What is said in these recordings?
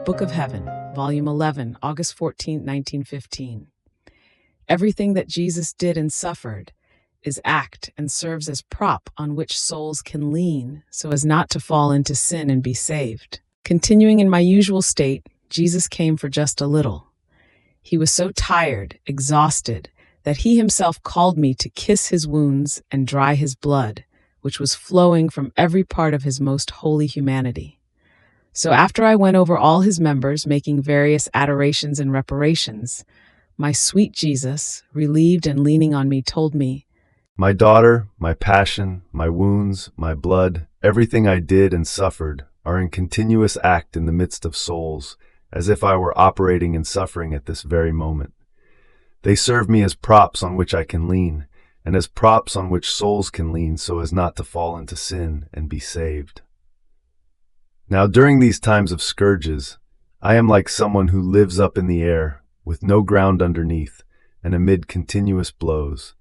Book of Heaven, Volume 11, August 14, 1915. Everything that Jesus did and suffered is act and serves as prop on which souls can lean so as not to fall into sin and be saved. Continuing in my usual state, Jesus came for just a little. He was so tired, exhausted, that he himself called me to kiss his wounds and dry his blood, which was flowing from every part of his most holy humanity. So after I went over all his members, making various adorations and reparations, my sweet Jesus, relieved and leaning on me, told me, "My daughter, my passion, my wounds, my blood, everything I did and suffered are in continuous act in the midst of souls, as if I were operating and suffering at this very moment. They serve me as props on which I can lean, and as props on which souls can lean so as not to fall into sin and be saved." Now during these times of scourges, I am like someone who lives up in the air, with no ground underneath, and amid continuous blows.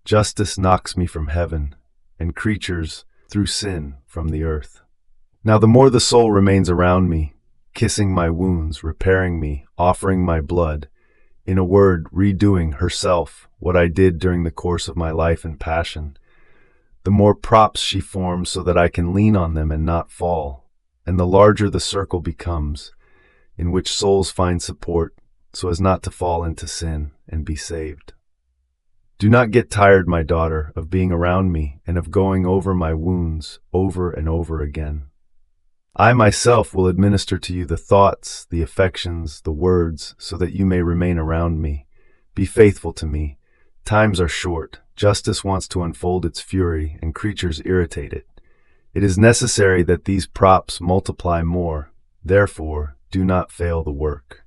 Justice knocks me from heaven, and creatures, through sin, from the earth. Now the more the soul remains around me, kissing my wounds, repairing me, offering my blood, in a word, redoing herself what I did during the course of my life and passion, the more props she forms so that I can lean on them and not fall, and the larger the circle becomes, in which souls find support so as not to fall into sin and be saved. Do not get tired, my daughter, of being around me and of going over my wounds over and over again. I myself will administer to you the thoughts, the affections, the words, so that you may remain around me. Be faithful to me. Times are short. Justice wants to unfold its fury, and creatures irritate it. It is necessary that these props multiply more. Therefore, do not fail the work.